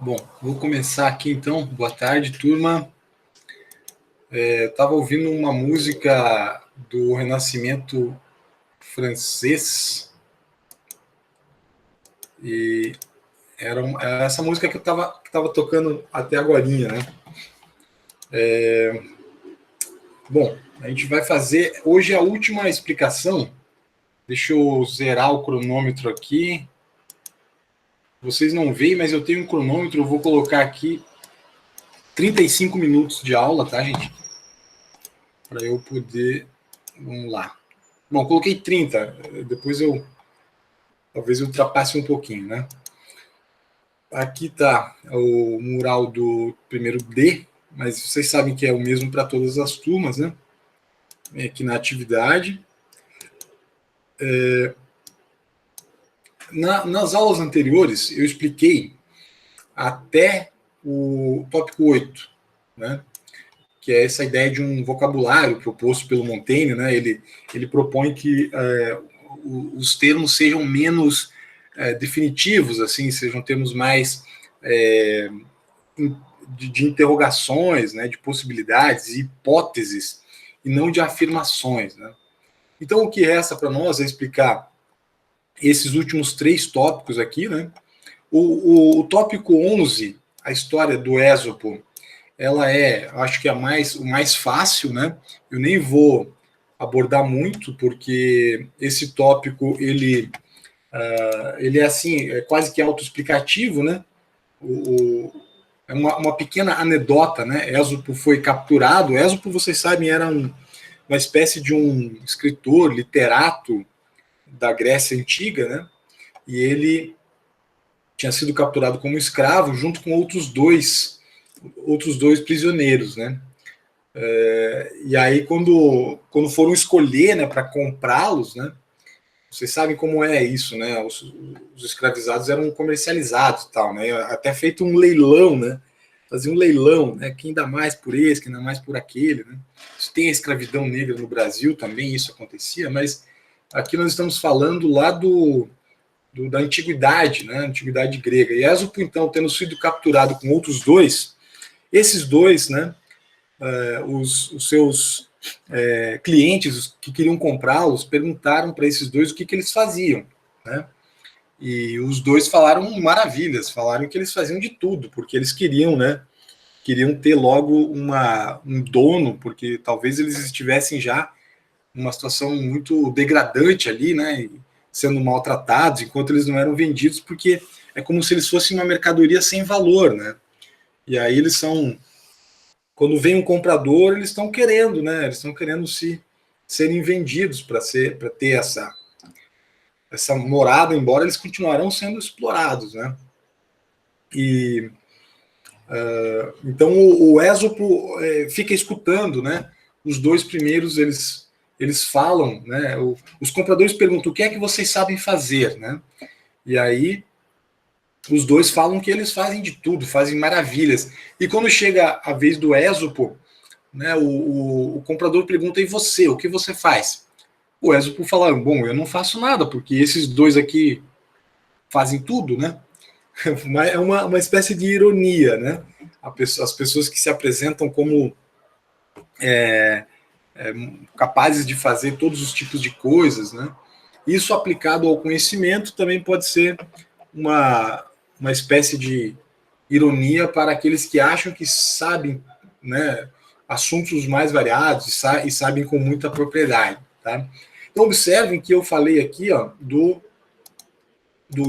Bom, vou começar aqui então. Boa tarde, turma. Eu estava ouvindo uma música do Renascimento francês e Era essa música que eu tava tocando até agorinha, né? Bom, a gente vai fazer hoje a última explicação. Deixa eu zerar o cronômetro aqui. Vocês não veem, mas eu tenho um cronômetro, eu vou colocar aqui 35 minutos de aula, tá, gente? Para eu poder... Vamos lá. Bom, coloquei 30, depois talvez eu ultrapasse um pouquinho, né? Aqui está o mural do primeiro D, mas vocês sabem que é o mesmo para todas as turmas, né? Aqui na atividade. Nas aulas anteriores, eu expliquei até o tópico 8, né? Que é essa ideia de um vocabulário proposto pelo Montaigne, né? Ele propõe que os termos sejam menos definitivos, assim, sejam termos mais de interrogações, né? De possibilidades e hipóteses, e não de afirmações, né? Então, o que resta para nós é explicar esses últimos 3 tópicos aqui, né? O tópico 11, a história do Ésopo, ela acho que o mais fácil, né? Eu nem vou abordar muito, porque esse tópico, ele é assim, é quase que autoexplicativo, né? É uma pequena anedota, né? Ésopo foi capturado. Ésopo, vocês sabem, era uma espécie de um escritor, literato da Grécia Antiga, né? E ele tinha sido capturado como escravo junto com outros dois prisioneiros, né? E aí, quando foram escolher, né, para comprá-los, né? Vocês sabem como é isso, né? Os escravizados eram comercializados e tal, né? Até feito um leilão, né? Fazia um leilão, né? Quem dá mais por esse, quem dá mais por aquele, né? Isso tem a escravidão negra no Brasil também, isso acontecia, mas aqui nós estamos falando lá da antiguidade, né? Antiguidade grega. E Ésopo, então, tendo sido capturado com outros dois, esses dois, né? Os seus clientes que queriam comprá-los perguntaram para esses dois o que eles faziam, né? E os dois falaram maravilhas, falaram que eles faziam de tudo, porque eles queriam, né? Queriam ter logo um dono, porque talvez eles estivessem já numa situação muito degradante ali, né? Sendo maltratados, enquanto eles não eram vendidos, porque é como se eles fossem uma mercadoria sem valor, né? E aí eles são... Quando vem um comprador, eles estão querendo, né? Eles estão querendo serem vendidos para ter essa morada, embora eles continuarão sendo explorados, né? E então o Ésopo fica escutando, né? Os dois primeiros eles falam, né? Os compradores perguntam o que é que vocês sabem fazer, né? E aí os dois falam que eles fazem de tudo, fazem maravilhas. E quando chega a vez do Ésopo, né, o comprador pergunta: e você, o que você faz? O Ésopo fala: bom, eu não faço nada, porque esses dois aqui fazem tudo, né? É uma espécie de ironia, né? As pessoas que se apresentam como capazes de fazer todos os tipos de coisas, né? Isso aplicado ao conhecimento também pode ser uma espécie de ironia para aqueles que acham que sabem, né, assuntos mais variados e sabem com muita propriedade, tá? Então observem que eu falei aqui, ó, do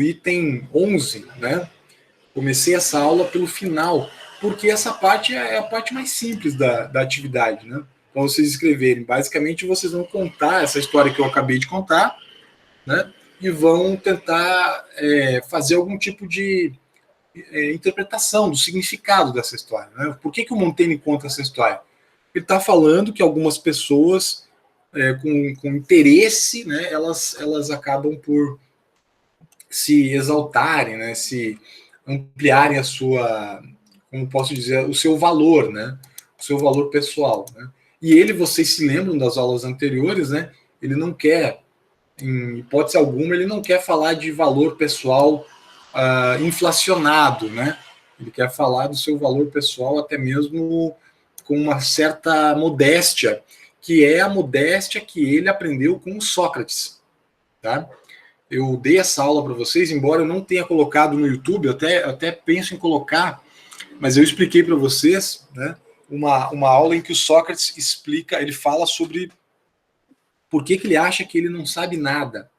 item 11, né? Comecei essa aula pelo final, porque essa parte é a parte mais simples da atividade, né? Para vocês escreverem. Basicamente, vocês vão contar essa história que eu acabei de contar, né? E vão tentar fazer algum tipo de interpretação do significado dessa história, né? Por que o Montaigne conta essa história? Ele está falando que algumas pessoas com interesse, né, elas acabam por se exaltarem, né, se ampliarem a sua, como posso dizer, o seu valor, né, o seu valor pessoal, né? E ele, vocês se lembram das aulas anteriores, né? Ele não quer, em hipótese alguma, ele não quer falar de valor pessoal inflacionado, né? Ele quer falar do seu valor pessoal até mesmo com uma certa modéstia, que é a modéstia que ele aprendeu com Sócrates, tá? eu dei essa aula para vocês, embora eu não tenha colocado no YouTube, eu até penso em colocar, mas eu expliquei para vocês, né, uma aula em que o Sócrates explica, ele fala sobre por que ele acha que ele não sabe nada,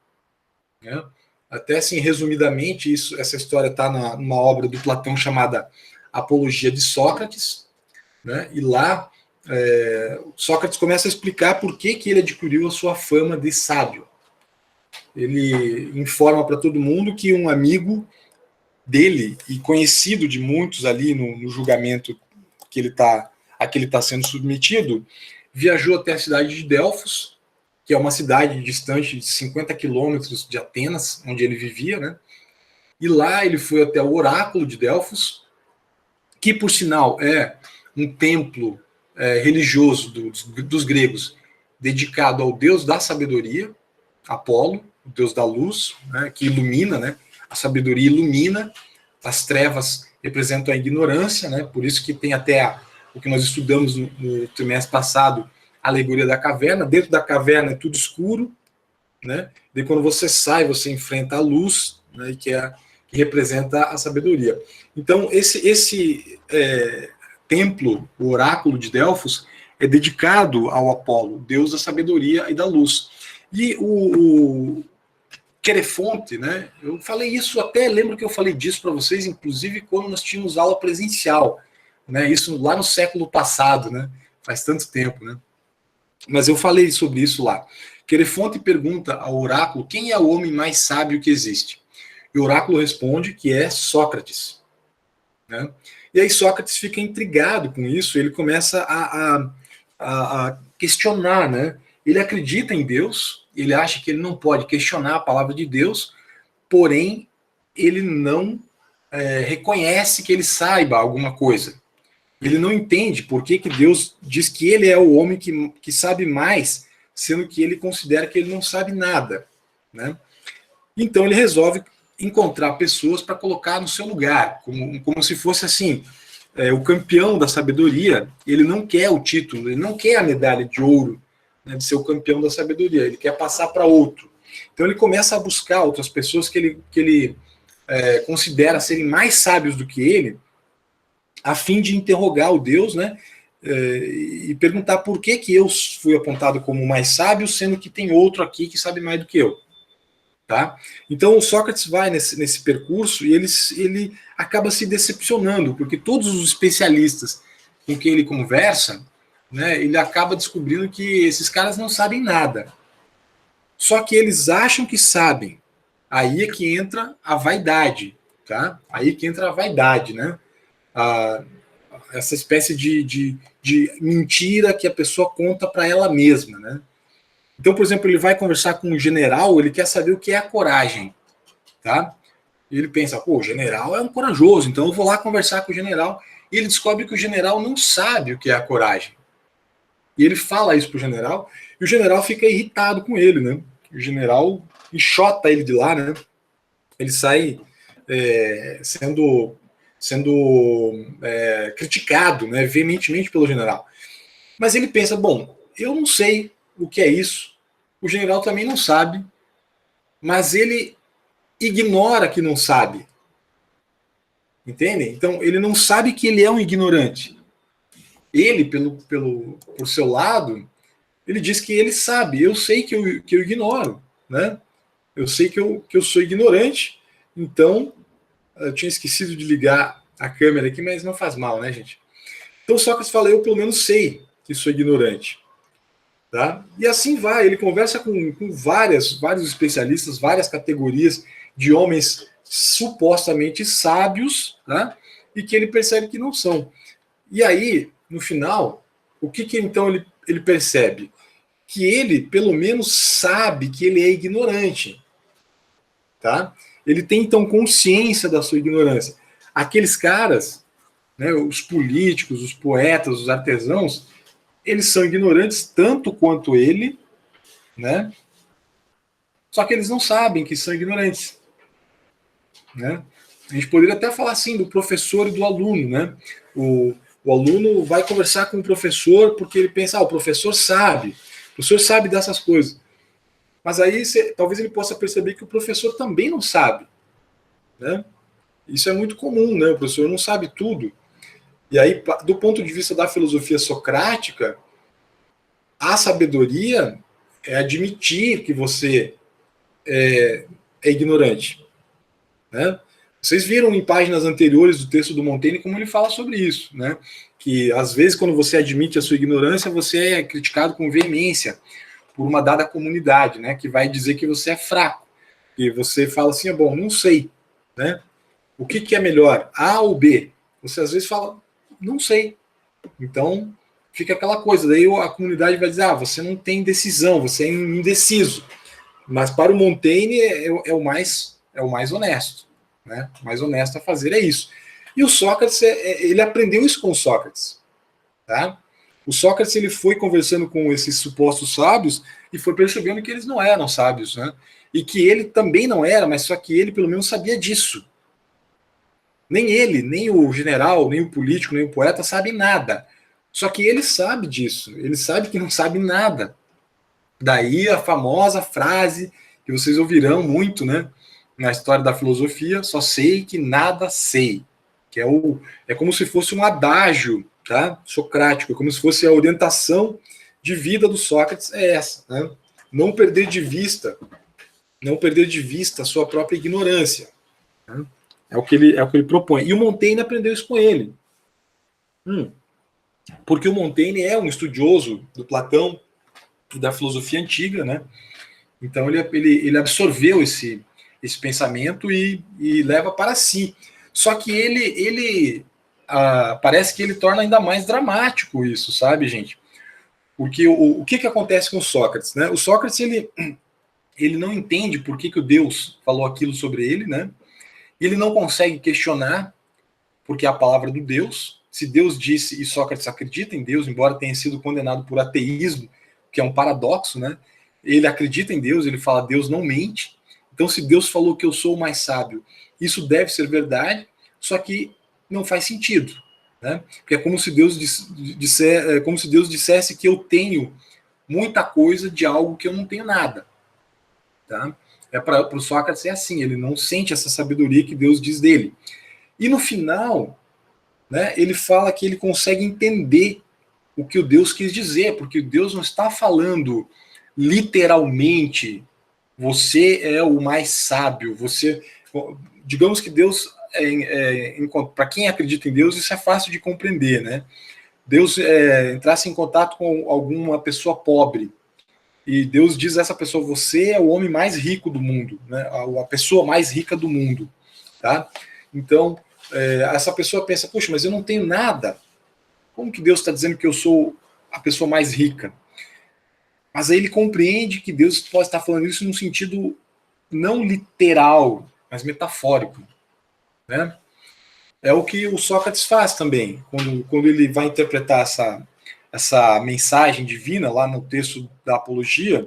né? Até assim, resumidamente, essa história está numa obra do Platão chamada Apologia de Sócrates, né? E lá Sócrates começa a explicar por que ele adquiriu a sua fama de sábio. Ele informa para todo mundo que um amigo dele, e conhecido de muitos ali no julgamento que a que ele está sendo submetido, viajou até a cidade de Delfos, que é uma cidade distante de 50 quilômetros de Atenas, onde ele vivia, né? E lá ele foi até o oráculo de Delfos, que, por sinal, é um templo religioso dos gregos, dedicado ao deus da sabedoria, Apolo, o deus da luz, né, que ilumina, né? A sabedoria ilumina, as trevas representam a ignorância, né? Por isso que tem até o que nós estudamos no trimestre passado, a alegoria da caverna. Dentro da caverna é tudo escuro, né? E quando você sai, você enfrenta a luz, né? Que representa a sabedoria. Então, esse templo, o oráculo de Delfos, é dedicado ao Apolo, deus da sabedoria e da luz. E o Querefonte, né? Eu falei isso, até lembro que eu falei disso para vocês, inclusive quando nós tínhamos aula presencial, né? Isso lá no século passado, né? Faz tanto tempo, né? Mas eu falei sobre isso lá. Querefonte pergunta ao oráculo quem é o homem mais sábio que existe. E o oráculo responde que é Sócrates, né? E aí Sócrates fica intrigado com isso, ele começa a questionar, né? Ele acredita em Deus, ele acha que ele não pode questionar a palavra de Deus, porém ele não reconhece que ele saiba alguma coisa. Ele não entende por que Deus diz que ele é o homem que sabe mais, sendo que ele considera que ele não sabe nada, né? Então ele resolve encontrar pessoas para colocar no seu lugar, como se fosse assim, o campeão da sabedoria. Ele não quer o título, ele não quer a medalha de ouro, né, de ser o campeão da sabedoria, ele quer passar para outro. Então ele começa a buscar outras pessoas que ele considera serem mais sábios do que ele, a fim de interrogar o Deus, né, e perguntar por que eu fui apontado como mais sábio, sendo que tem outro aqui que sabe mais do que eu. Tá? Então o Sócrates vai nesse percurso e ele acaba se decepcionando, porque todos os especialistas com quem ele conversa, né, ele acaba descobrindo que esses caras não sabem nada. Só que eles acham que sabem. Aí é que entra a vaidade. Tá? Aí é que entra a vaidade, né? Essa espécie de mentira que a pessoa conta para ela mesma, né? Então, por exemplo, ele vai conversar com um general, ele quer saber o que é a coragem, tá? E ele pensa, pô, o general é um corajoso, então eu vou lá conversar com o general. E ele descobre que o general não sabe o que é a coragem. E ele fala isso pro general, e o general fica irritado com ele, né? O general enxota ele de lá, né? Ele sai sendo criticado, né, veementemente pelo general. Mas ele pensa, bom, eu não sei o que é isso, o general também não sabe, mas ele ignora que não sabe. Entendem? Então, ele não sabe que ele é um ignorante. Ele, por seu lado, ele diz que ele sabe. Eu sei que eu ignoro, né? Eu sei que eu sou ignorante, então eu tinha esquecido de ligar a câmera aqui, mas não faz mal, né, gente? Então Sócrates fala, eu pelo menos sei que sou ignorante. Tá? E assim vai, ele conversa com vários especialistas, várias categorias de homens supostamente sábios, tá? E que ele percebe que não são. E aí, no final, o que então ele percebe? Que ele, pelo menos, sabe que ele é ignorante. Tá? Ele tem, então, consciência da sua ignorância. Aqueles caras, né, os políticos, os poetas, os artesãos, eles são ignorantes tanto quanto ele, né? Só que eles não sabem que são ignorantes, né? A gente poderia até falar assim do professor e do aluno, né? O aluno vai conversar com o professor porque ele pensa, o professor sabe dessas coisas. Mas aí talvez ele possa perceber que o professor também não sabe, né? Isso é muito comum, né? O professor não sabe tudo. E aí, do ponto de vista da filosofia socrática, a sabedoria é admitir que você é ignorante, né? Vocês viram em páginas anteriores do texto do Montaigne como ele fala sobre isso, né? Que às vezes quando você admite a sua ignorância, você é criticado com veemência por uma dada comunidade, né? Que vai dizer que você é fraco. E você fala assim, bom, não sei, né? O que é melhor, A ou B? Você às vezes fala, não sei. Então fica aquela coisa, daí a comunidade vai dizer, você não tem decisão, você é indeciso. Mas para o Montaigne é o mais honesto, né? O mais honesto a fazer é isso. E o Sócrates, ele aprendeu isso com o Sócrates, tá? O Sócrates, ele foi conversando com esses supostos sábios e foi percebendo que eles não eram sábios, né? E que ele também não era, mas só que ele pelo menos sabia disso. Nem ele, nem o general, nem o político, nem o poeta sabem nada. Só que ele sabe disso. Ele sabe que não sabe nada. Daí a famosa frase que vocês ouvirão muito, né, na história da filosofia, só sei que nada sei, que é como se fosse um adágio, tá, socrático, é como se fosse a orientação de vida do Sócrates é essa, né? Não perder de vista a sua própria ignorância, né? É o que ele propõe. E o Montaigne aprendeu isso com ele. Porque o Montaigne é um estudioso do Platão e da filosofia antiga, né? Então ele absorveu esse pensamento e leva para si. Só que ele parece que ele torna ainda mais dramático isso, sabe, gente? Porque o que acontece com o Sócrates, né? O Sócrates, ele não entende por que o Deus falou aquilo sobre ele, né? Ele não consegue questionar, porque é a palavra do Deus. Se Deus disse, e Sócrates acredita em Deus, embora tenha sido condenado por ateísmo, que é um paradoxo, né? Ele acredita em Deus, ele fala, Deus não mente. Então, se Deus falou que eu sou o mais sábio, isso deve ser verdade, só que não faz sentido, né? Porque é como se Deus dissesse que eu tenho muita coisa de algo que eu não tenho nada, tá? Para o Sócrates é assim, ele não sente essa sabedoria que Deus diz dele. E no final, né, ele fala que ele consegue entender o que o Deus quis dizer, porque Deus não está falando literalmente, você é o mais sábio, digamos que Deus, para quem acredita em Deus, isso é fácil de compreender, né? Deus entrasse em contato com alguma pessoa pobre, e Deus diz a essa pessoa, você é o homem mais rico do mundo, né? A pessoa mais rica do mundo, tá? Então, essa pessoa pensa, puxa, mas eu não tenho nada. Como que Deus está dizendo que eu sou a pessoa mais rica? Mas aí ele compreende que Deus pode estar falando isso num sentido não literal, mas metafórico, né? É o que o Sócrates faz também, quando ele vai interpretar essa mensagem divina lá no texto da Apologia,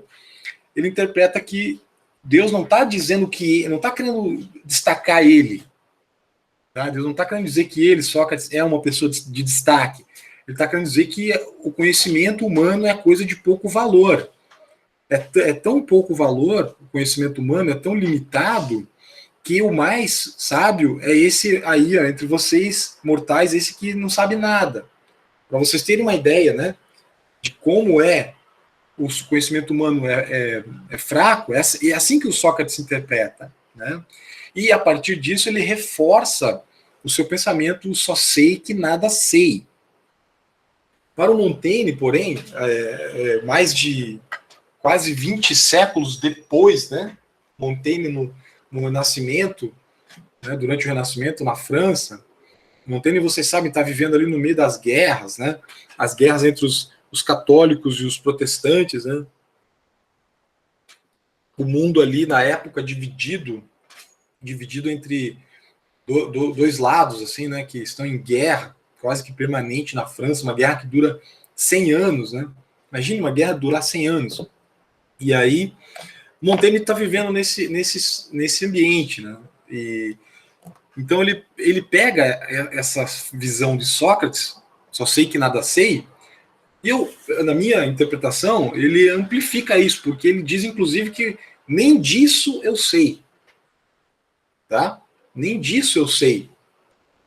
ele interpreta que Deus não está dizendo que, não está querendo destacar ele, tá? Deus não está querendo dizer que ele, Sócrates, é uma pessoa de destaque. Ele está querendo dizer que o conhecimento humano é coisa de pouco valor. É tão pouco valor, o conhecimento humano é tão limitado, que o mais sábio é esse aí, ó, entre vocês mortais, esse que não sabe nada. Para vocês terem uma ideia, né, de como o conhecimento humano é fraco, é assim que o Sócrates interpreta, né? E a partir disso ele reforça o seu pensamento, só sei que nada sei. Para o Montaigne, porém, mais de quase 20 séculos depois, né, Montaigne no Renascimento, né, durante o Renascimento na França, Montaigne, vocês sabem, está vivendo ali no meio das guerras, né, as guerras entre os católicos e os protestantes, né, o mundo ali na época dividido entre dois lados, assim, né, que estão em guerra quase que permanente na França, uma guerra que dura 100 anos, né? Imagine uma guerra durar 100 anos. E aí, Montaigne está vivendo nesse ambiente, né? Então ele pega essa visão de Sócrates, só sei que nada sei, E eu, na minha interpretação, ele amplifica isso, porque ele diz, inclusive, que nem disso eu sei. Tá? Nem disso eu sei.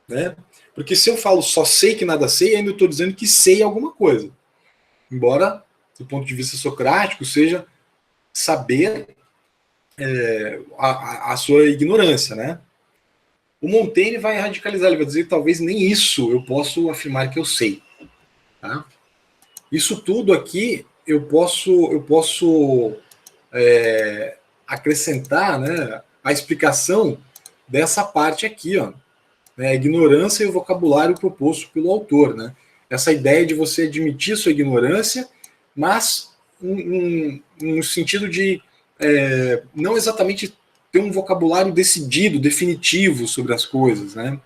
Né? Porque se eu falo só sei que nada sei, ainda estou dizendo que sei alguma coisa. Embora, do ponto de vista socrático, seja saber a sua ignorância, né? O Montaigne vai radicalizar, ele vai dizer que talvez nem isso eu posso afirmar que eu sei. Tá? Isso tudo aqui eu posso acrescentar, né, a explicação dessa parte aqui, ó, né, a ignorância e o vocabulário proposto pelo autor, né? Essa ideia de você admitir sua ignorância, mas no sentido de não exatamente ter um vocabulário decidido, definitivo sobre as coisas, né?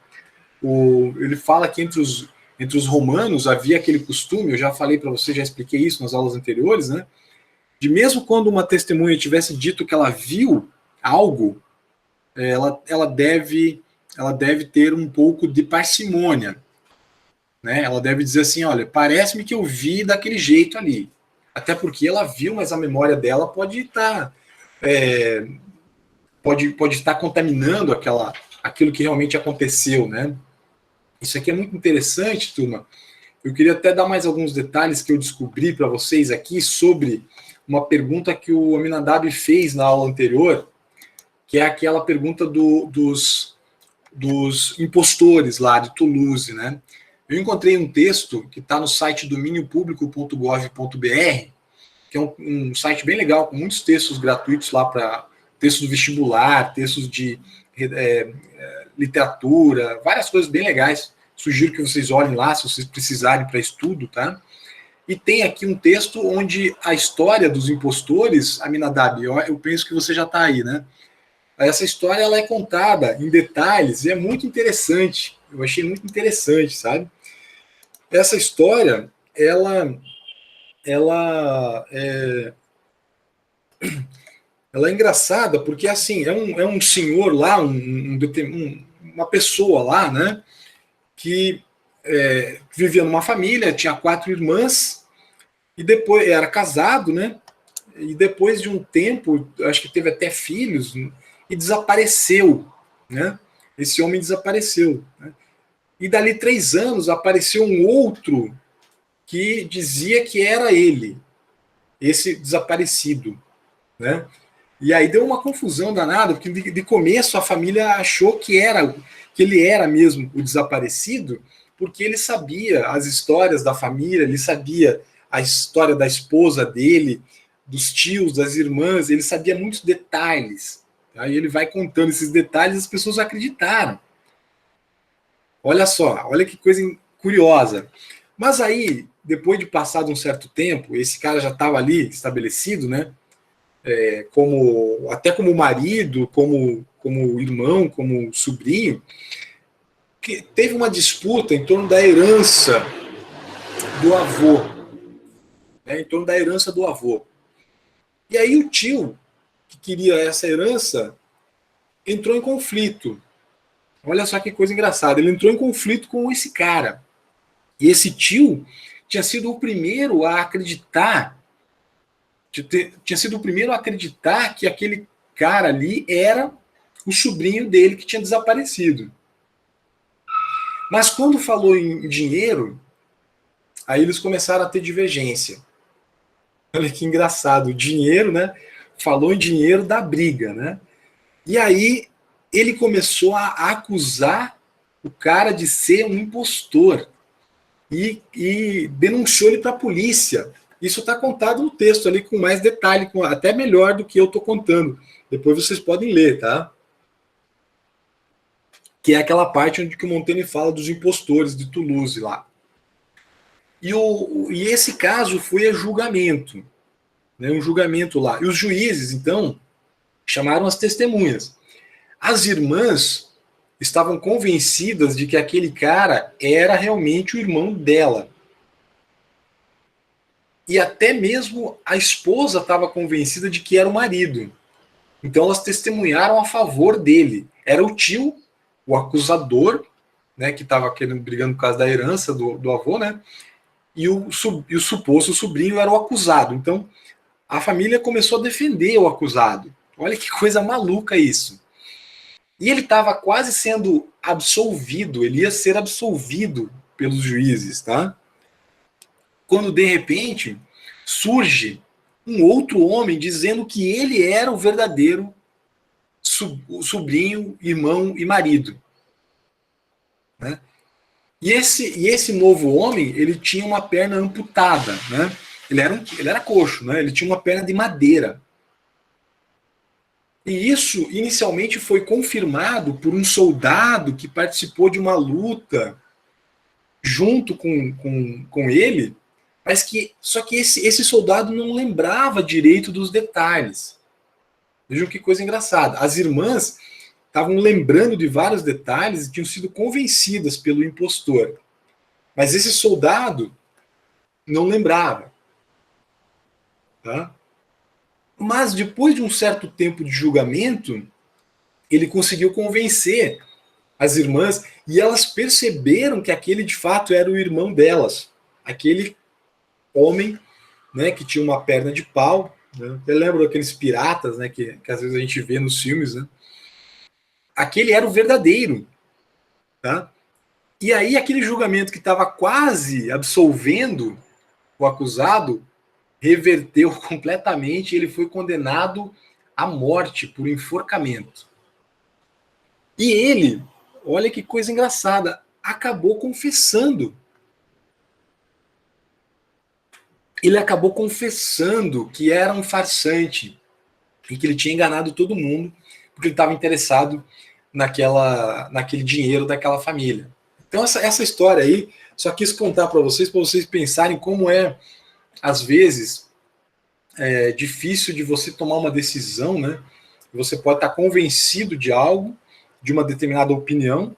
Ele fala que entre os romanos havia aquele costume, eu já falei para você, já expliquei isso nas aulas anteriores, né? De mesmo quando uma testemunha tivesse dito que ela viu algo, ela deve ter um pouco de parcimônia, né? Ela deve dizer assim, olha, parece-me que eu vi daquele jeito ali, até porque ela viu, mas a memória dela pode estar contaminando aquilo que realmente aconteceu, né? Isso aqui é muito interessante, turma. Eu queria até dar mais alguns detalhes que eu descobri para vocês aqui sobre uma pergunta que o Aminadab fez na aula anterior, que é aquela pergunta dos impostores lá de Toulouse, né? Eu encontrei um texto que está no site dominiopublico.gov.br, que é um site bem legal, com muitos textos gratuitos lá para textos do vestibular, textos de literatura, várias coisas bem legais. Sugiro que vocês olhem lá, se vocês precisarem para estudo, tá? E tem aqui um texto onde a história dos impostores, Aminadab, eu penso que você já está aí, né? Essa história ela é contada em detalhes e é muito interessante. Eu achei muito interessante, sabe? Essa história, ela é engraçada porque assim é um senhor lá, uma pessoa lá, né? Que vivia numa família, tinha 4 irmãs e depois era casado, né? E depois de um tempo, acho que teve até filhos e desapareceu, né? Esse homem desapareceu, né? E dali 3 anos apareceu um outro que dizia que era ele, esse desaparecido, né? E aí deu uma confusão danada, porque de começo a família achou que ele era mesmo o desaparecido, porque ele sabia as histórias da família, ele sabia a história da esposa dele, dos tios, das irmãs, ele sabia muitos detalhes. Aí ele vai contando esses detalhes e as pessoas acreditaram. Olha só, olha que coisa curiosa. Mas aí, depois de passado um certo tempo, esse cara já estava ali estabelecido, né? Até como marido, como irmão, como sobrinho, que teve uma disputa em torno da herança do avô, né? Em torno da herança do avô. E aí o tio que queria essa herança entrou em conflito. Olha só que coisa engraçada. Ele entrou em conflito com esse cara. E esse tio tinha sido o primeiro a acreditar, que aquele cara ali era o sobrinho dele que tinha desaparecido. Mas quando falou em dinheiro, aí eles começaram a ter divergência. Olha que engraçado, o dinheiro, né? Falou em dinheiro da briga, né? E aí ele começou a acusar o cara de ser um impostor e denunciou ele para a polícia. Isso está contado no texto ali com mais detalhe, até melhor do que eu estou contando. Depois vocês podem ler, tá? Que é aquela parte onde o Montaigne fala dos impostores de Toulouse lá. E esse caso foi a julgamento, né, um julgamento lá. E os juízes, então, chamaram as testemunhas. As irmãs estavam convencidas de que aquele cara era realmente o irmão dela. E até mesmo a esposa estava convencida de que era o marido. Então elas testemunharam a favor dele. Era o tio, o acusador, né, que estava brigando por causa da herança do avô, né? e o suposto sobrinho era o acusado. Então, a família começou a defender o acusado. Olha que coisa maluca isso. E ele estava quase sendo absolvido, ele ia ser absolvido pelos juízes, tá? Quando, de repente, surge um outro homem dizendo que ele era o verdadeiro sobrinho, irmão e marido. Né? E esse novo homem, ele tinha uma perna amputada, né? Ele era coxo, né? Ele tinha uma perna de madeira. E isso, inicialmente, foi confirmado por um soldado que participou de uma luta junto com ele, mas só que esse soldado não lembrava direito dos detalhes. Vejam que coisa engraçada. As irmãs estavam lembrando de vários detalhes e tinham sido convencidas pelo impostor. Mas esse soldado não lembrava. Tá? Mas depois de um certo tempo de julgamento, ele conseguiu convencer as irmãs e elas perceberam que aquele de fato era o irmão delas. Aquele homem, né, que tinha uma perna de pau. Né? Eu lembro daqueles piratas, né, que às vezes a gente vê nos filmes. Né? Aquele era o verdadeiro. Tá? E aí aquele julgamento que estava quase absolvendo o acusado reverteu completamente e ele foi condenado à morte por enforcamento. E ele, olha que coisa engraçada, acabou confessando. Ele acabou confessando que era um farsante e que ele tinha enganado todo mundo porque ele estava interessado naquele dinheiro daquela família. Então essa história aí, só quis contar para vocês pensarem como é, às vezes, difícil de você tomar uma decisão, né? Você pode estar convencido de algo, de uma determinada opinião.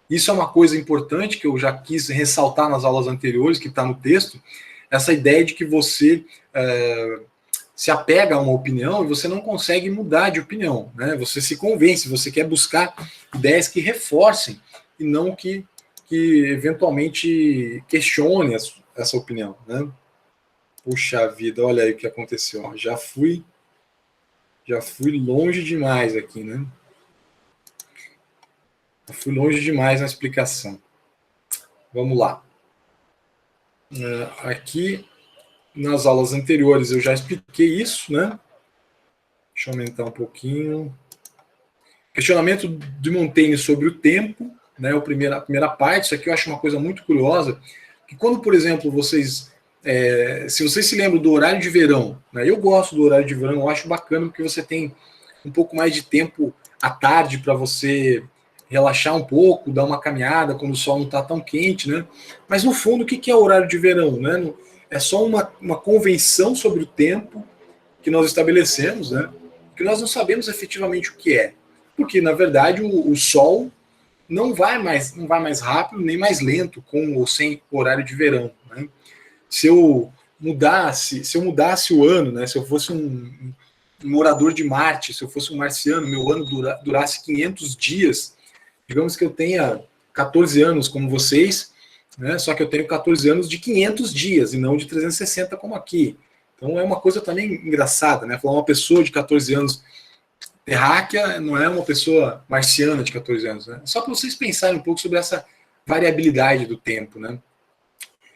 Isso é uma coisa importante que eu já quis ressaltar nas aulas anteriores, que está no texto, essa ideia de que você se apega a uma opinião e você não consegue mudar de opinião. Né? Você se convence, você quer buscar ideias que reforcem e não que eventualmente questione essa opinião. Né? Puxa vida, olha aí o que aconteceu. Já fui longe demais aqui, né? Eu fui longe demais na explicação. Vamos lá. Aqui, nas aulas anteriores, eu já expliquei isso, né? Deixa eu aumentar um pouquinho. Questionamento de Montaigne sobre o tempo, né? A primeira parte. Isso aqui eu acho uma coisa muito curiosa. Que quando, por exemplo, se vocês se lembram do horário de verão, né? Eu gosto do horário de verão, eu acho bacana porque você tem um pouco mais de tempo à tarde para você relaxar um pouco, dar uma caminhada quando o sol não está tão quente, né? Mas no fundo, o que é o horário de verão, né? É só uma convenção sobre o tempo que nós estabelecemos, né? Que nós não sabemos efetivamente o que é, porque na verdade o sol não vai mais rápido nem mais lento com ou sem horário de verão, né? Se eu mudasse o ano, né? Se eu fosse um morador de Marte, se eu fosse um marciano, meu ano durasse 500 dias, digamos que eu tenha 14 anos como vocês, né? Só que eu tenho 14 anos de 500 dias e não de 360 como aqui. Então é uma coisa também engraçada, né? Falar uma pessoa de 14 anos terráquea não é uma pessoa marciana de 14 anos, né? Só para vocês pensarem um pouco sobre essa variabilidade do tempo, né?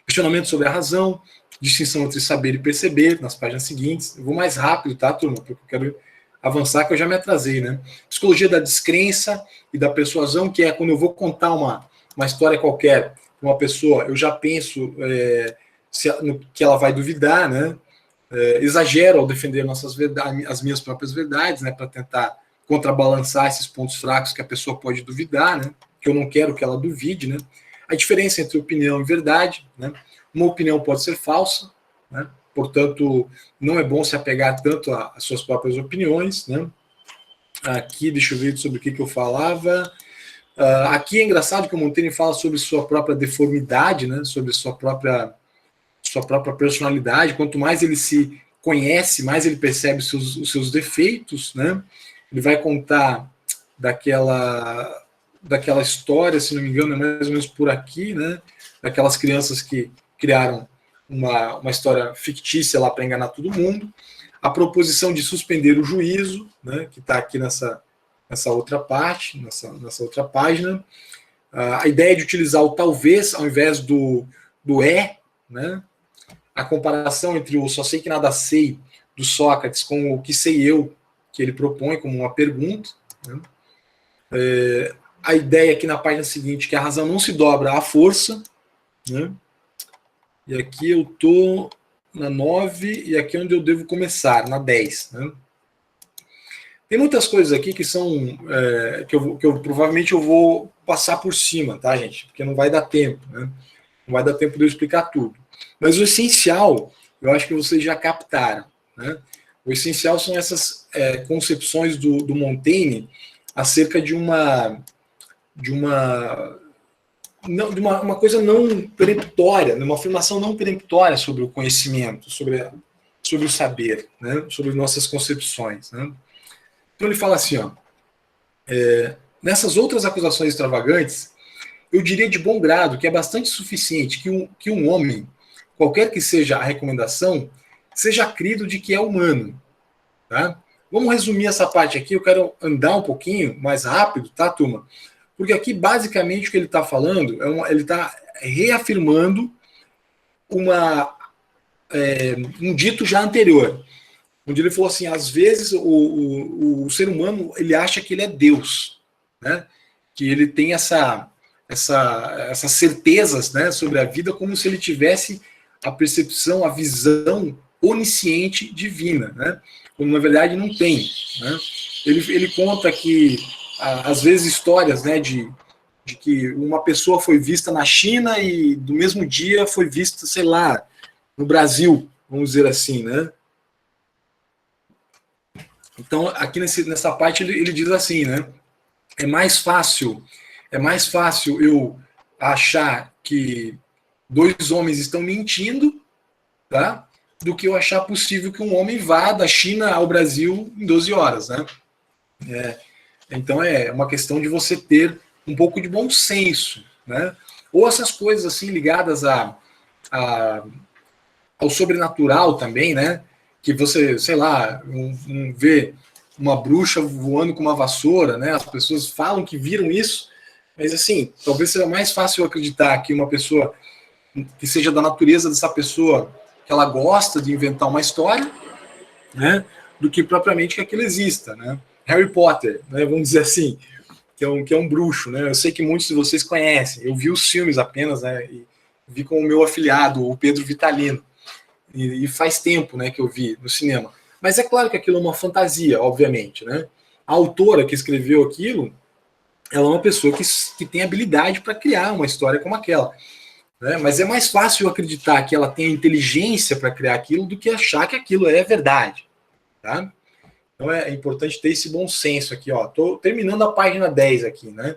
Questionamento sobre a razão, distinção entre saber e perceber, nas páginas seguintes. Eu vou mais rápido, tá, turma? Porque eu quero avançar, que eu já me atrasei, né? Psicologia da descrença e da persuasão, que é quando eu vou contar uma história qualquer, uma pessoa, eu já penso que ela vai duvidar, né? Exagero ao defender as minhas próprias verdades, né? Para tentar contrabalançar esses pontos fracos que a pessoa pode duvidar, né? Que eu não quero que ela duvide, né? A diferença entre opinião e verdade, né? Uma opinião pode ser falsa, né? Portanto, não é bom se apegar tanto às suas próprias opiniões, né? Aqui, deixa eu ver sobre o que eu falava. Aqui é engraçado que o Montaigne fala sobre sua própria deformidade, né? Sobre sua própria personalidade. Quanto mais ele se conhece, mais ele percebe os seus defeitos, né? Ele vai contar daquela história, se não me engano, é mais ou menos por aqui, né? Daquelas crianças que criaram uma história fictícia lá para enganar todo mundo, a proposição de suspender o juízo, né, que está aqui nessa outra parte, nessa outra página, a ideia de utilizar o talvez ao invés do né, a comparação entre o só sei que nada sei do Sócrates com o que sei eu, que ele propõe como uma pergunta, né, a ideia aqui na página seguinte, que a razão não se dobra à força, né, e aqui eu estou na 9, e aqui é onde eu devo começar, na 10. Né? Tem muitas coisas aqui que são que eu provavelmente eu vou passar por cima, tá, gente? Porque não vai dar tempo, né? Não vai dar tempo de eu explicar tudo. Mas o essencial, eu acho que vocês já captaram, né? O essencial são essas concepções do Montaigne acerca de uma coisa não peremptória, uma afirmação não peremptória sobre o conhecimento, sobre o saber, né? Sobre nossas concepções. Né? Então ele fala assim, ó, nessas outras acusações extravagantes, eu diria de bom grado que é bastante suficiente que um homem, qualquer que seja a recomendação, seja crido de que é humano. Tá? Vamos resumir essa parte aqui, eu quero andar um pouquinho mais rápido, tá, turma? Porque aqui, basicamente, o que ele está falando, ele está reafirmando um dito já anterior, onde ele falou assim, às vezes o ser humano ele acha que ele é Deus, né? Que ele tem essas certezas, né, sobre a vida, como se ele tivesse a percepção, a visão onisciente divina, né? Quando na verdade não tem. Né? Ele conta que às vezes histórias, né, de que uma pessoa foi vista na China e do mesmo dia foi vista, sei lá, no Brasil, vamos dizer assim, né? Então, aqui nessa parte ele diz assim, né? É mais fácil eu achar que dois homens estão mentindo, tá? Do que eu achar possível que um homem vá da China ao Brasil em 12 horas, né? Então é uma questão de você ter um pouco de bom senso, né? Ou essas coisas assim ligadas ao sobrenatural também, né? Que você, sei lá, vê uma bruxa voando com uma vassoura, né? As pessoas falam que viram isso, mas assim, talvez seja mais fácil acreditar que uma pessoa que seja da natureza dessa pessoa, que ela gosta de inventar uma história, né? Do que propriamente que aquilo exista, né? Harry Potter, né, vamos dizer assim, que é um bruxo, né? Eu sei que muitos de vocês conhecem. Eu vi os filmes apenas, né? E vi com o meu afilhado, o Pedro Vitalino. E faz tempo, né, que eu vi no cinema. Mas é claro que aquilo é uma fantasia, obviamente, né? A autora que escreveu aquilo, ela é uma pessoa que tem habilidade para criar uma história como aquela. Né? Mas é mais fácil eu acreditar que ela tem inteligência para criar aquilo do que achar que aquilo é verdade. Tá? Então é importante ter esse bom senso aqui. Estou terminando a página 10 aqui. Né?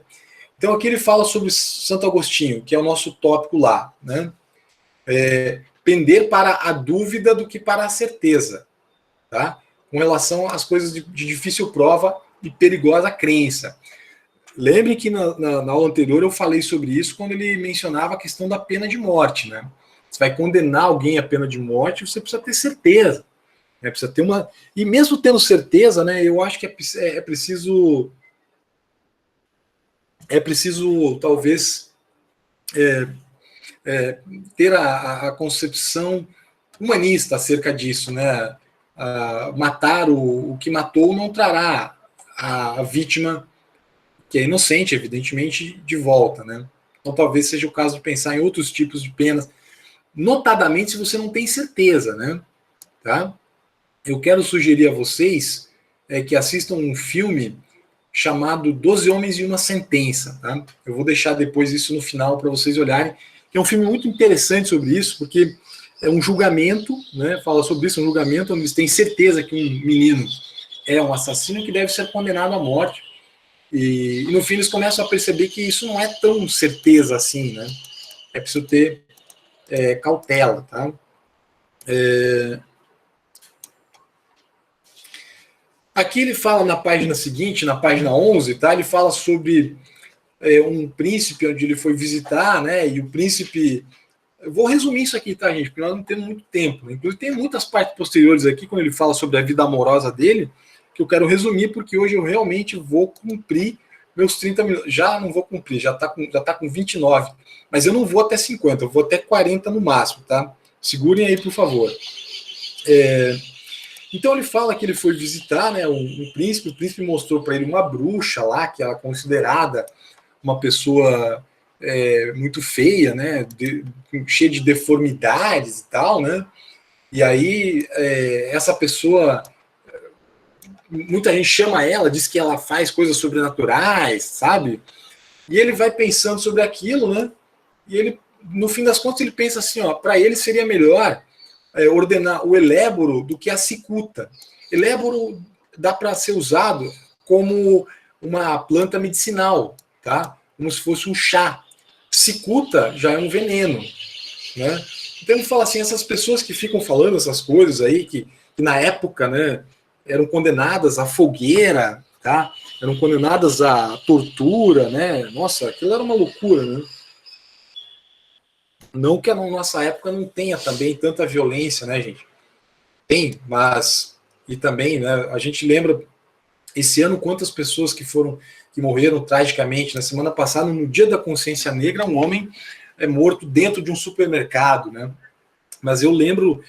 Então aqui ele fala sobre Santo Agostinho, que é o nosso tópico lá. Né? Pender para a dúvida do que para a certeza. Tá? Com relação às coisas de difícil prova e perigosa crença. Lembre que na aula anterior eu falei sobre isso quando ele mencionava a questão da pena de morte. Né? Você vai condenar alguém à pena de morte, você precisa ter certeza. Né? Precisa ter uma. E mesmo tendo certeza, né, eu acho que é preciso. É preciso, talvez, ter a concepção humanista acerca disso. Né? Matar o que matou não trará a vítima, que é inocente, evidentemente, de volta. Né? Então, talvez seja o caso de pensar em outros tipos de penas, notadamente se você não tem certeza. Né? Tá? Eu quero sugerir a vocês que assistam um filme chamado 12 Homens e uma Sentença. Tá? Eu vou deixar depois isso no final para vocês olharem, que é um filme muito interessante sobre isso, porque é um julgamento, né? Fala sobre isso, um julgamento onde eles têm certeza que um menino é um assassino que deve ser condenado à morte. E no fim eles começam a perceber que isso não é tão certeza assim, né? É preciso ter cautela, tá? Aqui ele fala na página seguinte, na página 11, tá? Ele fala sobre um príncipe onde ele foi visitar, né? E o príncipe Eu vou resumir isso aqui, tá, gente? Porque nós não temos muito tempo. Né? Inclusive, tem muitas partes posteriores aqui, quando ele fala sobre a vida amorosa dele, que eu quero resumir, porque hoje eu realmente vou cumprir meus 30 minutos. Já não vou cumprir, já tá com 29. Mas eu não vou até 50, eu vou até 40 no máximo, tá? Segurem aí, por favor. Então ele fala que ele foi visitar, né, um príncipe, o príncipe mostrou para ele uma bruxa lá, que era considerada uma pessoa muito feia, né, cheia de deformidades e tal, né, e aí essa pessoa, muita gente chama ela, diz que ela faz coisas sobrenaturais, sabe, e ele vai pensando sobre aquilo, né, e ele, no fim das contas, ele pensa assim, ó, para ele seria melhor ordenar o eléboro do que a cicuta. Eléboro dá para ser usado como uma planta medicinal, tá? Como se fosse um chá. Cicuta já é um veneno, né? Então ele fala assim, essas pessoas que ficam falando essas coisas aí, que na época, né, eram condenadas à fogueira, tá? Eram condenadas à tortura, né? Nossa, aquilo era uma loucura, né? Não que na nossa época não tenha também tanta violência, né, gente? Tem, mas... E também, né, a gente lembra esse ano quantas pessoas que morreram tragicamente. Na semana passada, no Dia da Consciência Negra, um homem morto dentro de um supermercado, né? Mas eu lembro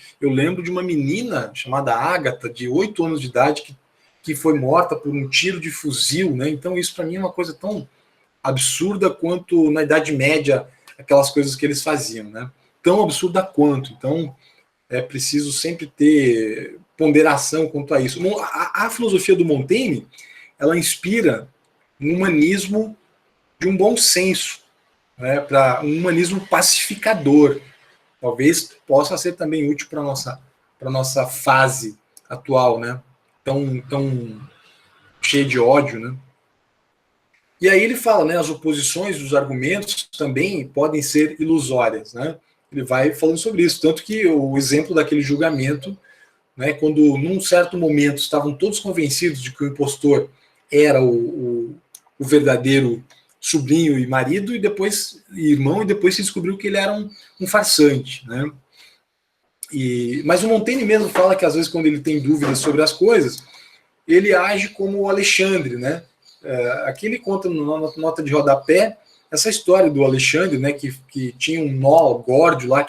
de uma menina chamada Ágata, de 8 anos de idade, que foi morta por um tiro de fuzil, né? Então isso para mim é uma coisa tão absurda quanto na Idade Média aquelas coisas que eles faziam, né? Tão absurda quanto. Então, é preciso sempre ter ponderação quanto a isso. A filosofia do Montaigne, ela inspira um humanismo de um bom senso, né? Para um humanismo pacificador. Talvez possa ser também útil para nossa fase atual, né? Tão cheia de ódio, né? E aí ele fala, né, as oposições, os argumentos também podem ser ilusórias, né? Ele vai falando sobre isso, tanto que o exemplo daquele julgamento, né, quando num certo momento estavam todos convencidos de que o impostor era o verdadeiro sobrinho e marido, e depois irmão, e depois se descobriu que ele era um farsante, né? Mas o Montaigne mesmo fala que às vezes quando ele tem dúvidas sobre as coisas, ele age como o Alexandre, né? Aqui ele conta na nota de rodapé essa história do Alexandre, né, que tinha um nó górdio lá,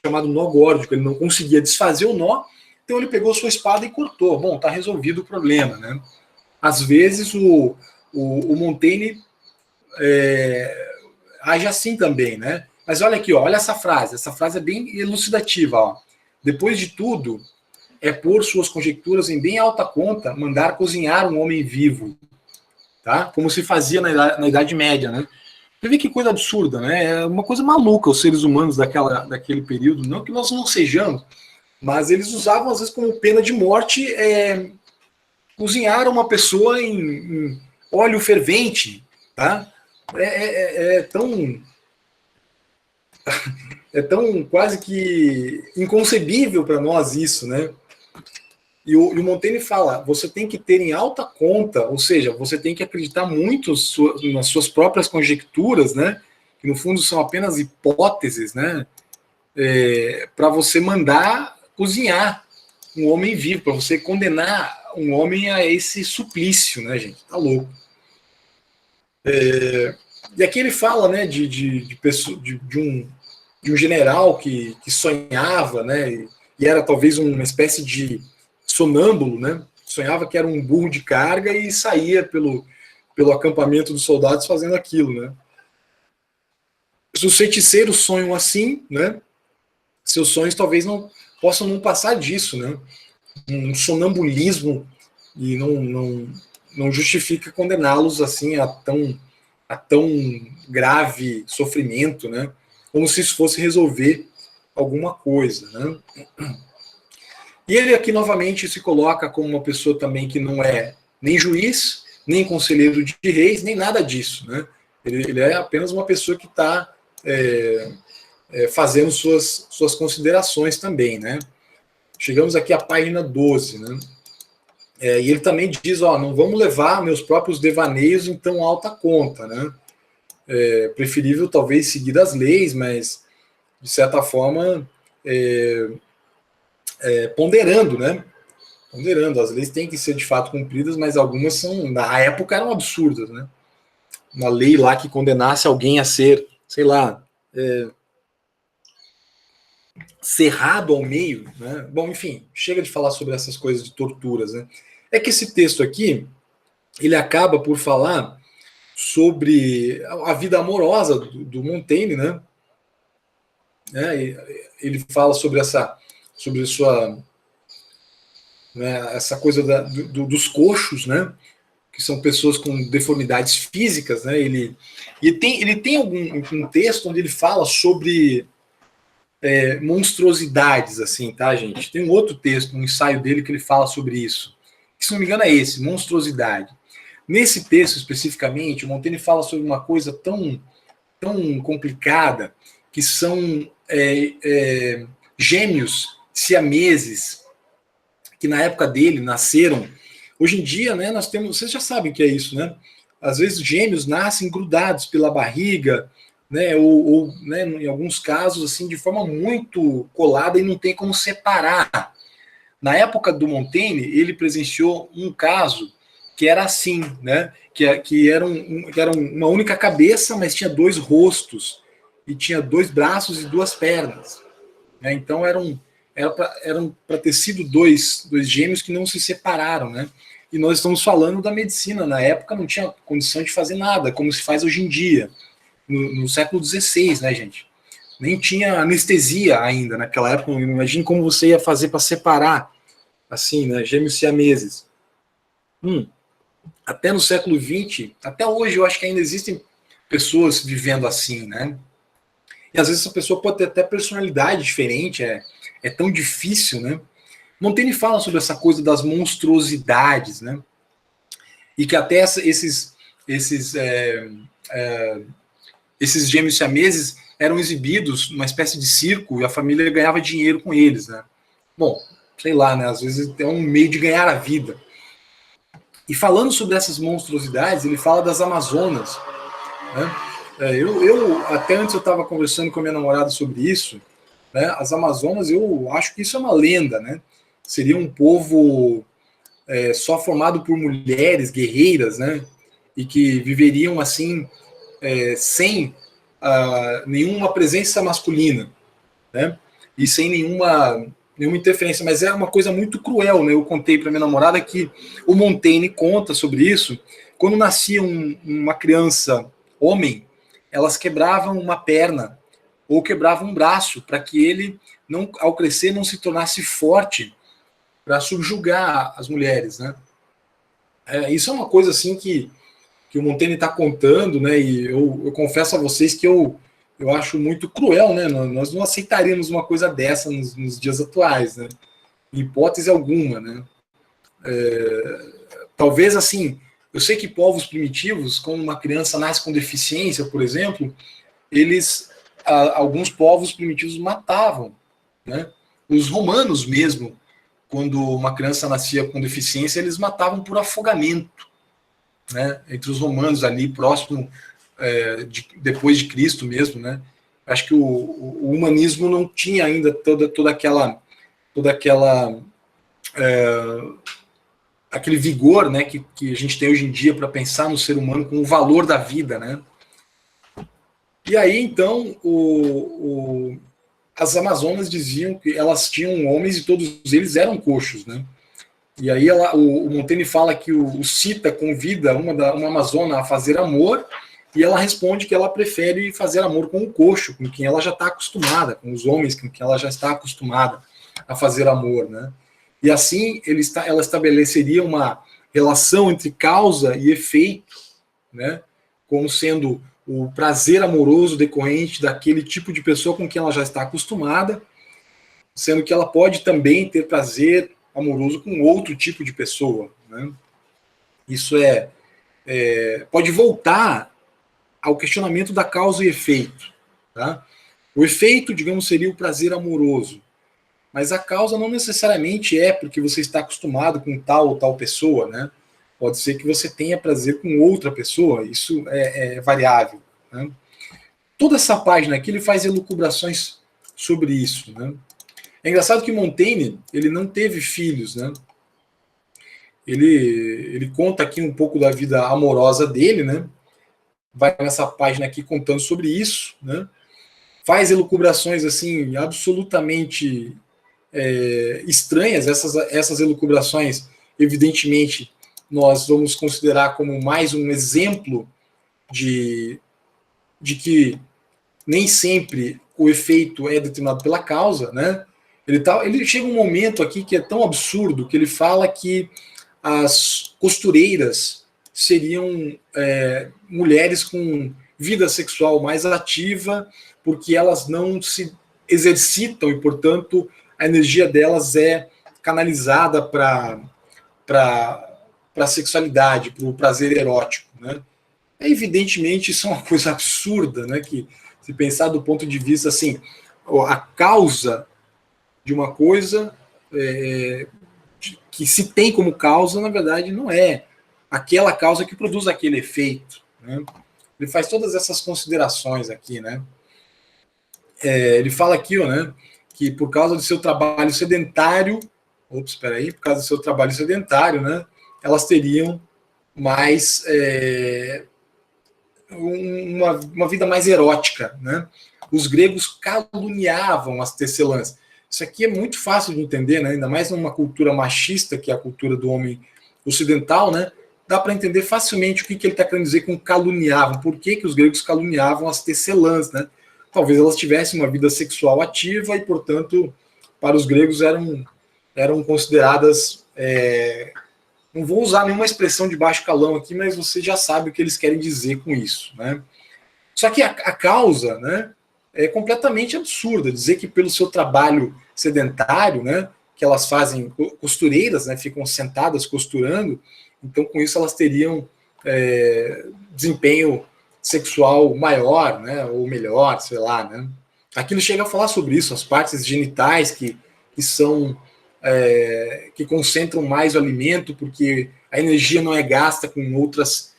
chamado nó górdio, que ele não conseguia desfazer o nó, então ele pegou sua espada e cortou. Bom, tá resolvido o problema, né? Às vezes o Montaigne age assim também, né? Mas olha aqui, ó, olha essa frase é bem elucidativa, ó. Depois de tudo, é por suas conjecturas em bem alta conta mandar cozinhar um homem vivo, tá? Como se fazia na Idade Média, né? Você vê que coisa absurda, né? É uma coisa maluca os seres humanos daquele período, não que nós não sejamos, mas eles usavam às vezes como pena de morte cozinhar uma pessoa em óleo fervente, tá? É tão quase que inconcebível para nós isso, né? E o Montaigne fala, você tem que ter em alta conta, ou seja, você tem que acreditar muito nas suas próprias conjecturas, né? Que no fundo são apenas hipóteses, né? Para você mandar cozinhar um homem vivo, para você condenar um homem a esse suplício, né, gente? Tá louco. E aqui ele fala, né, de um general que sonhava, né? E era talvez uma espécie de sonâmbulo, né? Sonhava que era um burro de carga e saía pelo acampamento dos soldados fazendo aquilo, né? Se os feiticeiros sonham assim, né? Seus sonhos talvez não possam não passar disso, né? Um sonambulismo e não justifica condená-los assim a tão grave sofrimento, né? Como se isso fosse resolver alguma coisa, né? E ele aqui novamente se coloca como uma pessoa também que não é nem juiz, nem conselheiro de reis, nem nada disso, né? Ele é apenas uma pessoa que está fazendo suas considerações também, né? Chegamos aqui à página 12, né? E ele também diz, ó, não vamos levar meus próprios devaneios em tão alta conta, né? Preferível talvez seguir as leis, mas de certa forma, ponderando, né? Ponderando. As leis têm que ser de fato cumpridas, mas algumas são, na época, eram absurdas, né? Uma lei lá que condenasse alguém a ser, sei lá, cerrado ao meio, né? Bom, enfim, chega de falar sobre essas coisas de torturas, né? É que esse texto aqui, ele acaba por falar sobre a vida amorosa do Montaigne, né? Ele fala sobre sobre sua, né, essa coisa dos coxos, né? Que são pessoas com deformidades físicas, né? Ele tem um texto onde ele fala sobre monstruosidades, assim, tá, gente? Tem um outro texto, um ensaio dele que ele fala sobre isso. Que, se não me engano, é esse, monstruosidade. Nesse texto, especificamente, o Montaigne fala sobre uma coisa tão complicada, que são gêmeos siameses, que na época dele nasceram. Hoje em dia, né, nós temos, vocês já sabem o que é isso, né? Às vezes gêmeos nascem grudados pela barriga, né, ou né, em alguns casos assim de forma muito colada e não tem como separar. Na época do Montaigne, ele presenciou um caso que era assim, né, que era uma única cabeça, mas tinha dois rostos e tinha dois braços e duas pernas, né? Então eram para ter sido dois gêmeos que não se separaram, né? E nós estamos falando da medicina. Na época não tinha condição de fazer nada, como se faz hoje em dia, no século XVI, né, gente? Nem tinha anestesia ainda naquela época. Imagine como você ia fazer para separar, assim, né, gêmeos siameses. Até no século XX, até hoje, eu acho que ainda existem pessoas vivendo assim, né? E às vezes essa pessoa pode ter até personalidade diferente, é tão difícil, né? Montaigne fala sobre essa coisa das monstruosidades, né? E que até esses gêmeos siameses eram exibidos numa espécie de circo e a família ganhava dinheiro com eles, né? Bom, sei lá, né? Às vezes é um meio de ganhar a vida. E falando sobre essas monstruosidades, ele fala das Amazonas, né? Eu até antes eu estava conversando com a minha namorada sobre isso, né? As Amazonas, eu acho que isso é uma lenda, né? Seria um povo só formado por mulheres guerreiras, né? E que viveriam assim sem nenhuma presença masculina, né? E sem nenhuma interferência. Mas é uma coisa muito cruel, né? Eu contei para minha namorada que o Montaigne conta sobre isso. Quando nascia uma criança homem, elas quebravam uma perna ou quebravam um braço para que ele, não, ao crescer, não se tornasse forte para subjugar as mulheres, né? Isso é uma coisa assim que o Montaigne está contando, né? E eu confesso a vocês que eu acho muito cruel, né? Nós não aceitaríamos uma coisa dessa nos dias atuais, né? Em hipótese alguma, né? Talvez assim, eu sei que povos primitivos, quando uma criança nasce com deficiência, por exemplo, alguns povos primitivos matavam, né? Os romanos mesmo, quando uma criança nascia com deficiência, eles matavam por afogamento, né? Entre os romanos ali, próximo, depois de Cristo mesmo, né? Acho que o humanismo não tinha ainda toda aquela aquele vigor, né, que a gente tem hoje em dia para pensar no ser humano com o valor da vida, né? E aí, então, as Amazonas diziam que elas tinham homens e todos eles eram coxos, né? E aí o Montaigne fala que o Cita convida uma amazona a fazer amor e ela responde que ela prefere fazer amor com o coxo, com quem ela já está acostumada, com os homens com quem ela já está acostumada a fazer amor, né? E assim ela estabeleceria uma relação entre causa e efeito, né? Como sendo o prazer amoroso decorrente daquele tipo de pessoa com quem ela já está acostumada, sendo que ela pode também ter prazer amoroso com outro tipo de pessoa, né? Isso pode voltar ao questionamento da causa e efeito, tá? O efeito, digamos, seria o prazer amoroso, mas a causa não necessariamente é porque você está acostumado com tal ou tal pessoa, né? Pode ser que você tenha prazer com outra pessoa, isso é variável, né? Toda essa página aqui ele faz elucubrações sobre isso, né? É engraçado que Montaigne, ele não teve filhos, né? Ele conta aqui um pouco da vida amorosa dele, né? Vai nessa página aqui contando sobre isso, né? Faz elucubrações assim absolutamente estranhas. Essas elucubrações, evidentemente, nós vamos considerar como mais um exemplo de que nem sempre o efeito é determinado pela causa, né? Ele chega um momento aqui que é tão absurdo que ele fala que as costureiras seriam mulheres com vida sexual mais ativa, porque elas não se exercitam e, portanto, a energia delas é canalizada para a sexualidade, para o prazer erótico, né? Evidentemente, isso é uma coisa absurda, né? Que, se pensar do ponto de vista assim, a causa de uma coisa que se tem como causa, na verdade, não é aquela causa que produz aquele efeito, né? Ele faz todas essas considerações aqui, né? Ele fala aqui, ó, né, que por causa do seu trabalho sedentário, por causa do seu trabalho sedentário, né, elas teriam mais uma vida mais erótica, né? Os gregos caluniavam as tecelãs. Isso aqui é muito fácil de entender, né? Ainda mais numa cultura machista, que é a cultura do homem ocidental, né? Dá para entender facilmente o que ele está querendo dizer com caluniavam. Por que os gregos caluniavam as tecelãs, né? Talvez elas tivessem uma vida sexual ativa e, portanto, para os gregos eram consideradas não vou usar nenhuma expressão de baixo calão aqui, mas você já sabe o que eles querem dizer com isso, né? Só que a causa, né, é completamente absurda. Dizer que pelo seu trabalho sedentário, né, que elas fazem costureiras, né, ficam sentadas costurando, então com isso elas teriam desempenho sexual maior, né, ou melhor, sei lá, né? Aqui ele chega a falar sobre isso, as partes genitais que são que concentram mais o alimento, porque a energia não é gasta com outros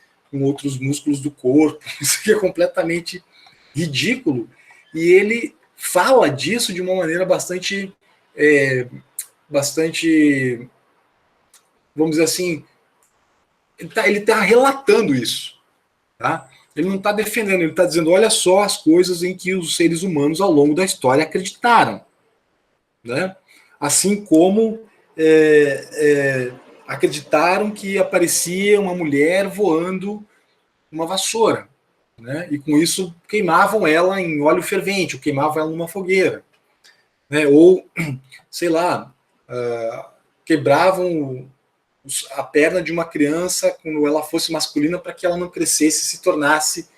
músculos do corpo. Isso aqui é completamente ridículo. E ele fala disso de uma maneira bastante, vamos dizer assim, ele tá relatando isso, tá? Ele não está defendendo, ele está dizendo, olha só as coisas em que os seres humanos ao longo da história acreditaram, né? Assim como acreditaram que aparecia uma mulher voando uma vassoura, né? E com isso queimavam ela em óleo fervente, ou queimavam ela numa fogueira, né? Ou, sei lá, quebravam a perna de uma criança quando ela fosse masculina para que ela não crescesse e se tornasse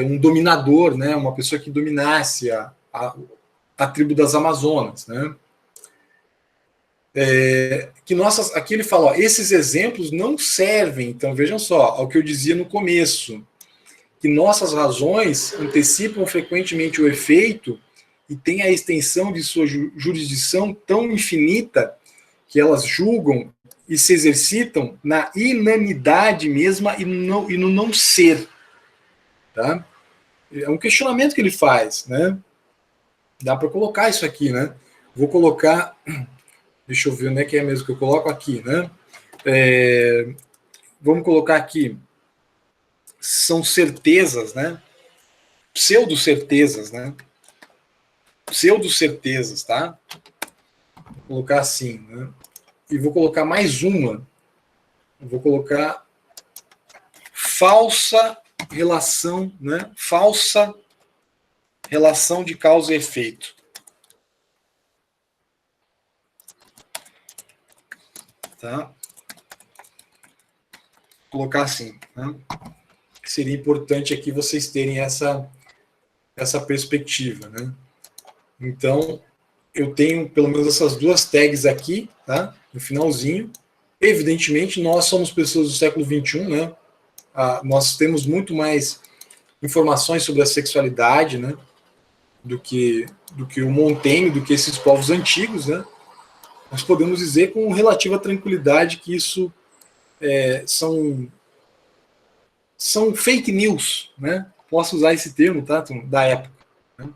um dominador, né? Uma pessoa que dominasse a tribo das Amazonas, né? Aqui ele fala, ó, esses exemplos não servem, então vejam só, ao que eu dizia no começo, que nossas razões antecipam frequentemente o efeito e têm a extensão de sua jurisdição tão infinita que elas julgam e se exercitam na inanidade mesma e no não ser. Tá? É um questionamento que ele faz, né? Dá para colocar isso aqui, né? Vou colocar... Deixa eu ver onde é que é mesmo que eu coloco aqui, né? Vamos colocar aqui. São certezas, né? Pseudo-certezas, né? Pseudo-certezas, tá? Vou colocar assim, né? E vou colocar mais uma. Vou colocar falsa relação, né? Falsa relação de causa e efeito. Tá? Vou colocar assim, né? Seria importante aqui vocês terem essa perspectiva, né? Então, eu tenho pelo menos essas duas tags aqui, tá? No finalzinho. Evidentemente, nós somos pessoas do século XXI, né? Nós temos muito mais informações sobre a sexualidade, né? Do que o Montaigne, do que esses povos antigos, né? Nós podemos dizer com relativa tranquilidade que isso são fake news, né? Posso usar esse termo, tá? Da época. Né?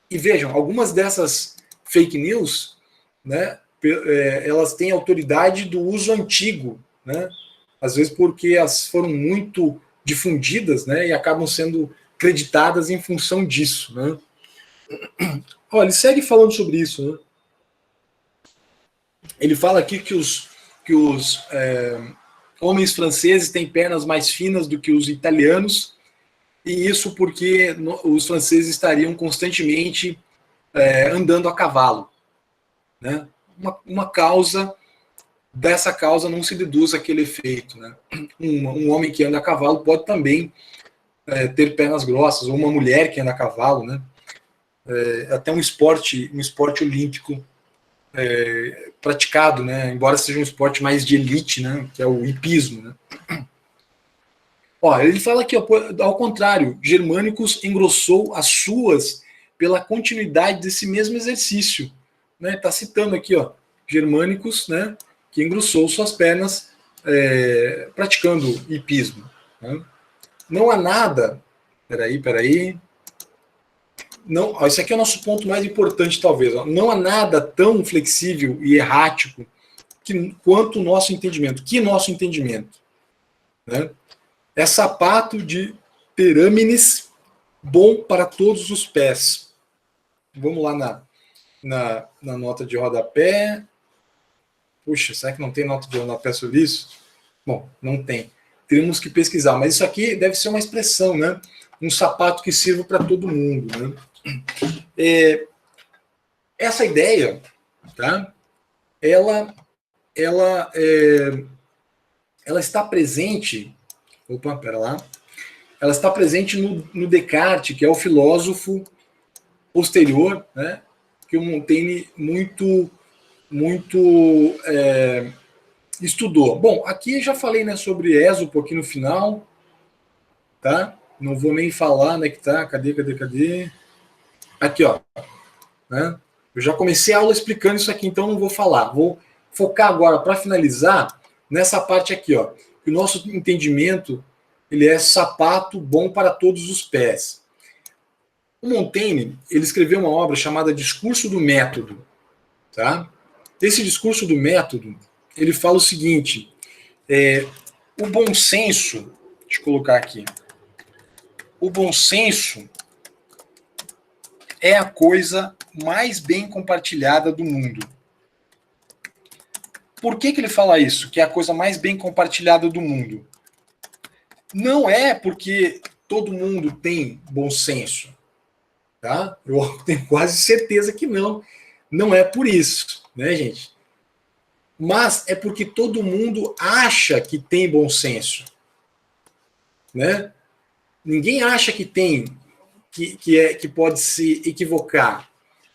E vejam, algumas dessas fake news, né, elas têm autoridade do uso antigo, né, às vezes porque elas foram muito difundidas, né, e acabam sendo creditadas em função disso, né. Olha, ele segue falando sobre isso, né. Ele fala aqui que os homens franceses têm pernas mais finas do que os italianos, e isso porque os franceses estariam constantemente andando a cavalo, né? Uma causa, dessa causa não se deduz aquele efeito, né? Um homem que anda a cavalo pode também ter pernas grossas, ou uma mulher que anda a cavalo, né? Até um esporte olímpico praticado, né? Embora seja um esporte mais de elite, né? Que é o hipismo, né? Ó, ele fala aqui, ó, ao contrário, Germânicos engrossou as suas pela continuidade desse mesmo exercício. Né? Tá citando aqui, ó, Germânicos, né, que engrossou suas pernas praticando hipismo. Né? Não há nada. Peraí. Não, ó, esse aqui é o nosso ponto mais importante, talvez. Ó. Não há nada tão flexível e errático quanto o nosso entendimento. Que nosso entendimento? Né? É sapato de perâmines bom para todos os pés. Vamos lá na nota de rodapé. Puxa, será que não tem nota de rodapé sobre isso? Bom, não tem. Teremos que pesquisar. Mas isso aqui deve ser uma expressão, né? Um sapato que sirva para todo mundo. Né? Essa ideia, tá? Ela está presente. Opa, pera lá. Ela está presente no Descartes, que é o filósofo posterior, né, que o Montaigne muito estudou. Bom, aqui já falei, né, sobre Ésopo aqui no final, tá? Não vou nem falar, né, que tá, cadê? Aqui, ó, né? Eu já comecei a aula explicando isso aqui, então não vou falar. Vou focar agora, para finalizar, nessa parte aqui, ó, que o nosso entendimento ele é sapato bom para todos os pés. O Montaigne, ele escreveu uma obra chamada Discurso do Método, tá? Esse Discurso do Método, ele fala o seguinte, o bom senso, deixa eu colocar aqui, o bom senso é a coisa mais bem compartilhada do mundo. Por que ele fala isso, que é a coisa mais bem compartilhada do mundo? Não é porque todo mundo tem bom senso, tá? Eu tenho quase certeza que não. Não é por isso, né, gente? Mas é porque todo mundo acha que tem bom senso, né? Ninguém acha que tem, que pode se equivocar,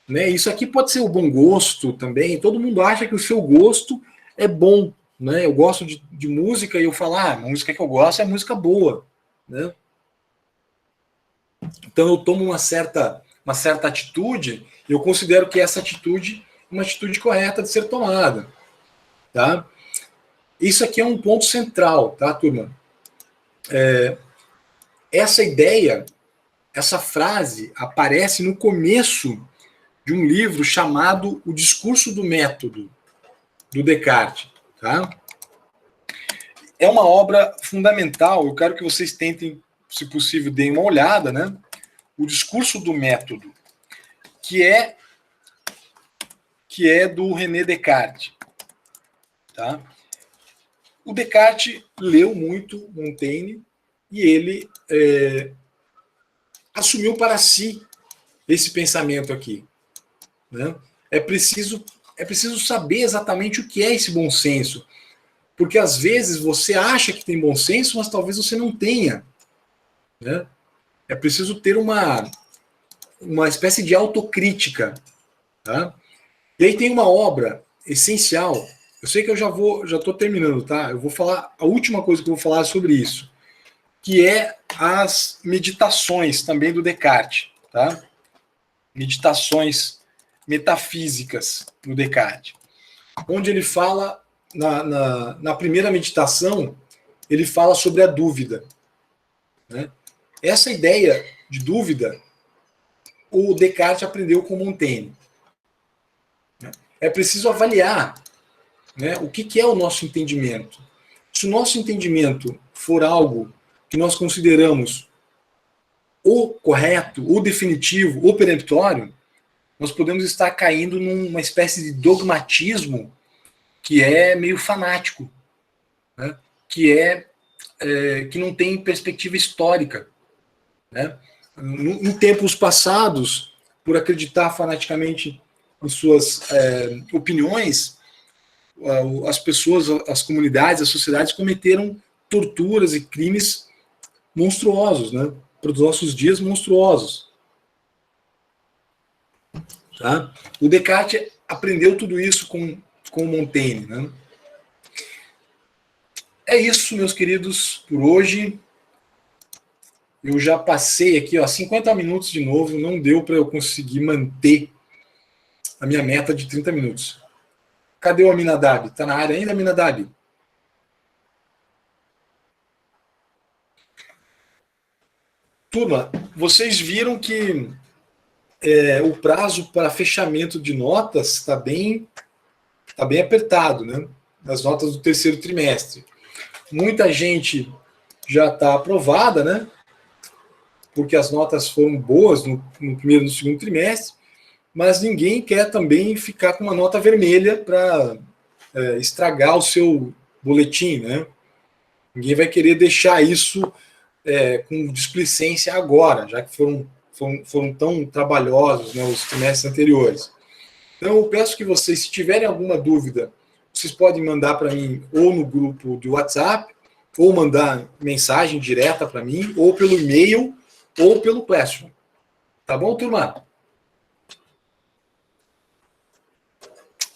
né? Isso aqui pode ser o bom gosto também. Todo mundo acha que o seu gosto é bom, né? Eu gosto de música e eu falo, a música que eu gosto é música boa, né? Então eu tomo uma certa atitude e eu considero que essa atitude é uma atitude correta de ser tomada, tá? Isso aqui é um ponto central, tá, turma? Essa ideia, essa frase aparece no começo de um livro chamado O Discurso do Método, do Descartes, tá? É uma obra fundamental, eu quero que vocês tentem, se possível, deem uma olhada, né? O Discurso do Método, que é do René Descartes, tá? O Descartes leu muito Montaigne e ele assumiu para si esse pensamento aqui, né? É preciso saber exatamente o que é esse bom senso, porque às vezes você acha que tem bom senso, mas talvez você não tenha, né? É preciso ter uma espécie de autocrítica, tá? E aí tem uma obra essencial. Eu sei que eu já estou terminando, tá? Eu vou falar, a última coisa que eu vou falar é sobre isso, que é as meditações também do Descartes, tá? Meditações metafísicas do Descartes, onde ele fala, na primeira meditação, ele fala sobre a dúvida, né? Essa ideia de dúvida, o Descartes aprendeu com Montaigne. É preciso avaliar, né, o que é o nosso entendimento. Se o nosso entendimento for algo que nós consideramos ou correto, ou definitivo, ou peremptório, nós podemos estar caindo numa espécie de dogmatismo que é meio fanático, né? Que não tem perspectiva histórica, né? Em tempos passados, por acreditar fanaticamente em suas opiniões, as pessoas, as comunidades, as sociedades cometeram torturas e crimes monstruosos, né? Para os nossos dias, monstruosos. Tá? O Descartes aprendeu tudo isso com Montaigne. Né? É isso, meus queridos, por hoje. Eu já passei aqui, 50 minutos de novo, não deu para eu conseguir manter a minha meta de 30 minutos. Cadê o Aminadab? Está na área ainda, Aminadab? Turma, vocês viram que o prazo para fechamento de notas está bem apertado, né? As notas do terceiro trimestre. Muita gente já está aprovada, né? Porque as notas foram boas no primeiro e no segundo trimestre, mas ninguém quer também ficar com uma nota vermelha para estragar o seu boletim, né? Ninguém vai querer deixar isso com displicência agora, já que foram tão trabalhosos, né, os trimestres anteriores. Então, eu peço que vocês, se tiverem alguma dúvida, vocês podem mandar para mim ou no grupo de WhatsApp, ou mandar mensagem direta para mim, ou pelo e-mail, ou pelo Classroom. Tá bom, turma?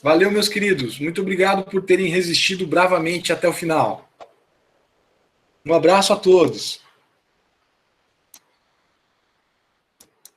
Valeu, meus queridos. Muito obrigado por terem resistido bravamente até o final. Um abraço a todos.